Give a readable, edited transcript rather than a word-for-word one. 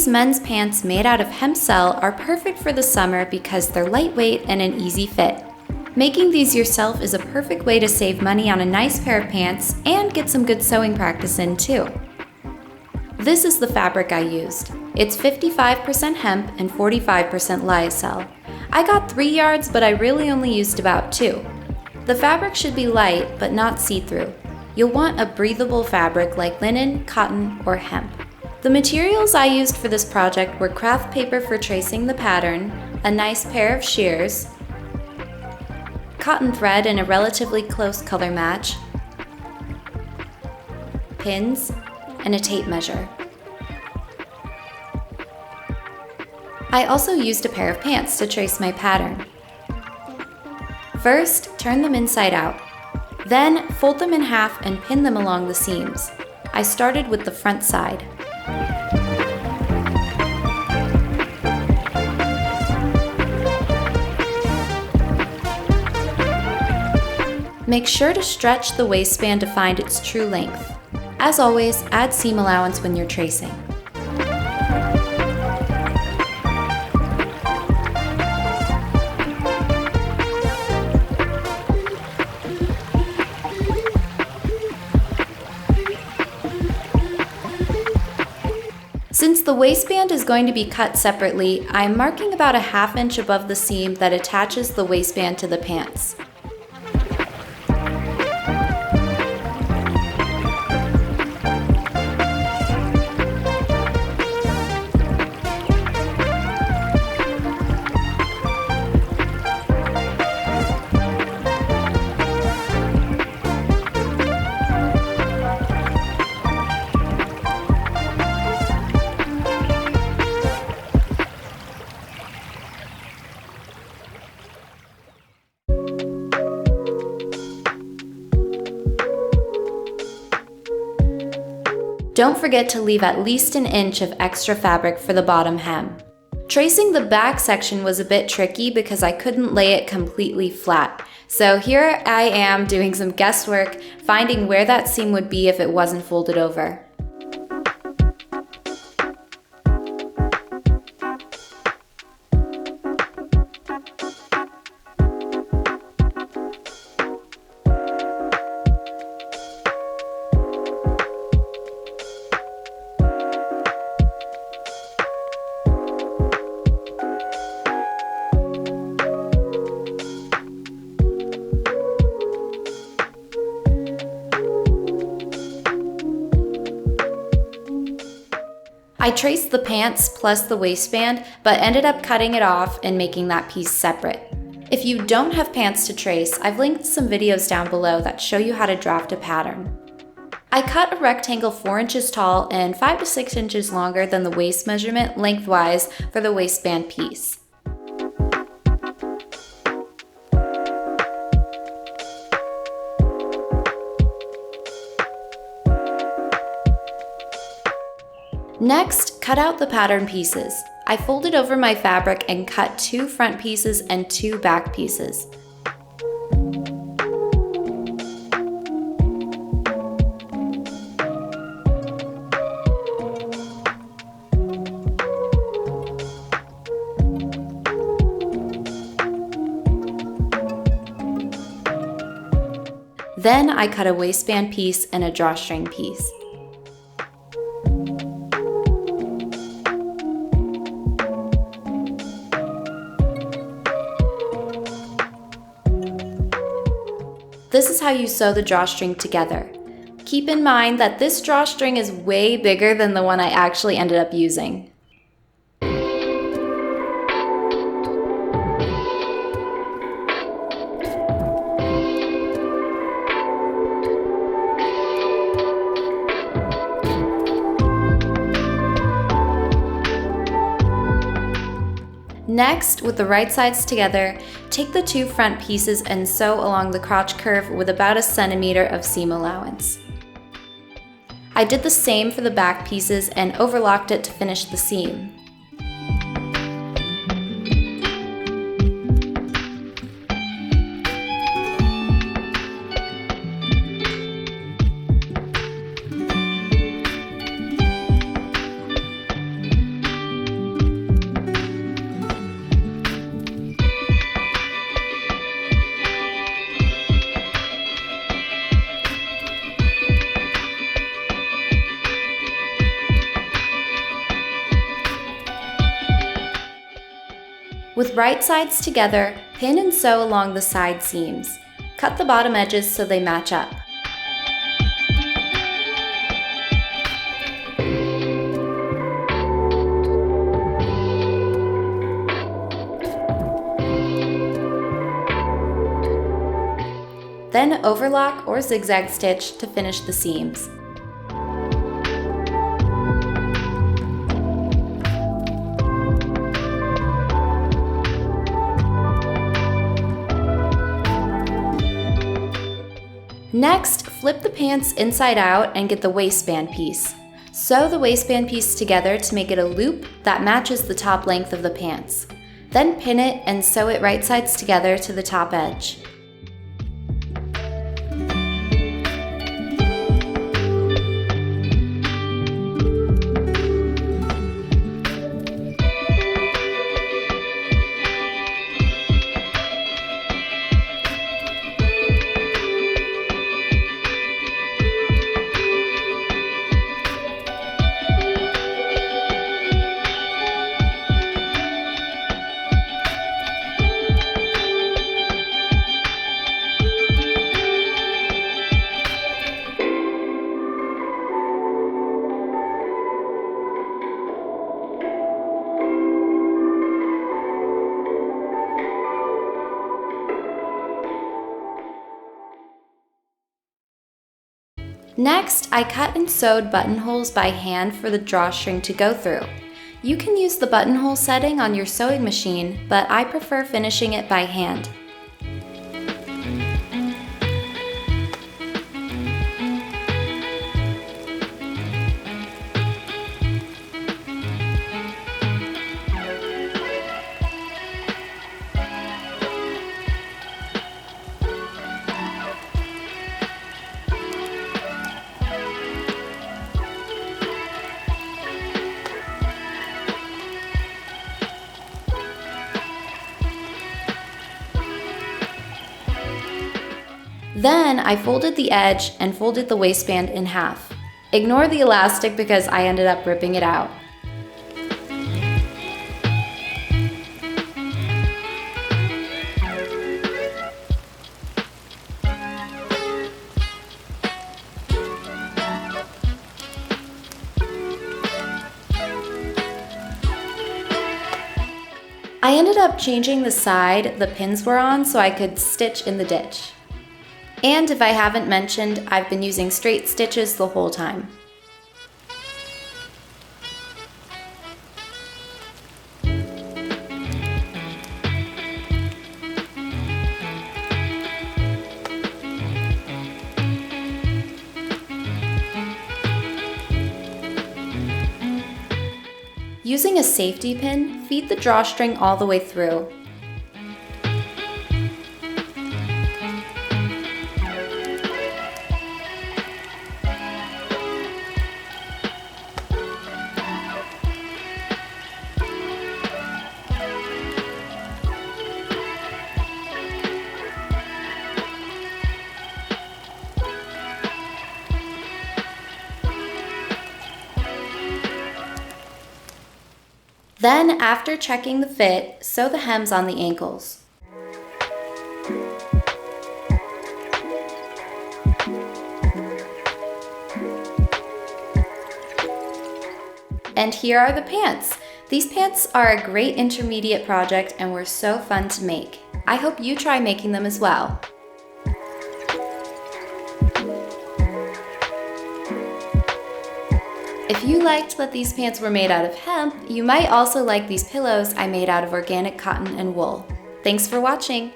These men's pants made out of hemp cell are perfect for the summer because they're lightweight and an easy fit. Making these yourself is a perfect way to save money on a nice pair of pants and get some good sewing practice in too. This is the fabric I used. It's 55% hemp and 45% lyocell. I got 3 yards, but I really only used about 2. The fabric should be light, but not see-through. You'll want a breathable fabric like linen, cotton, or hemp. The materials I used for this project were craft paper for tracing the pattern, a nice pair of shears, cotton thread in a relatively close color match, pins, and a tape measure. I also used a pair of pants to trace my pattern. First, turn them inside out. Then, fold them in half and pin them along the seams. I started with the front side. Make sure to stretch the waistband to find its true length. As always, add seam allowance when you're tracing. Since the waistband is going to be cut separately, I'm marking about a ½ inch above the seam that attaches the waistband to the pants. Don't forget to leave at least an inch of extra fabric for the bottom hem. Tracing the back section was a bit tricky because I couldn't lay it completely flat. So here I am doing some guesswork, finding where that seam would be if it wasn't folded over. I traced the pants plus the waistband, but ended up cutting it off and making that piece separate. If you don't have pants to trace, I've linked some videos down below that show you how to draft a pattern. I cut a rectangle 4 inches tall and 5 to 6 inches longer than the waist measurement lengthwise for the waistband piece. Next, cut out the pattern pieces. I folded over my fabric and cut 2 front pieces and 2 back pieces. Then I cut a waistband piece and a drawstring piece. This is how you sew the drawstring together. Keep in mind that this drawstring is way bigger than the one I actually ended up using. Next, with the right sides together, take the 2 front pieces and sew along the crotch curve with about 1 centimeter of seam allowance. I did the same for the back pieces and overlocked it to finish the seam. With right sides together, pin and sew along the side seams. Cut the bottom edges so they match up. Then overlock or zigzag stitch to finish the seams. Next, flip the pants inside out and get the waistband piece. Sew the waistband piece together to make it a loop that matches the top length of the pants. Then pin it and sew it right sides together to the top edge. Next, I cut and sewed buttonholes by hand for the drawstring to go through. You can use the buttonhole setting on your sewing machine, but I prefer finishing it by hand. Then I folded the edge and folded the waistband in half. Ignore the elastic because I ended up ripping it out. I ended up changing the side the pins were on so I could stitch in the ditch. And if I haven't mentioned, I've been using straight stitches the whole time. Using a safety pin, feed the drawstring all the way through. Then, after checking the fit, sew the hems on the ankles. And here are the pants. These pants are a great intermediate project and were so fun to make. I hope you try making them as well. If you liked that these pants were made out of hemp, you might also like these pillows I made out of organic cotton and wool. Thanks for watching!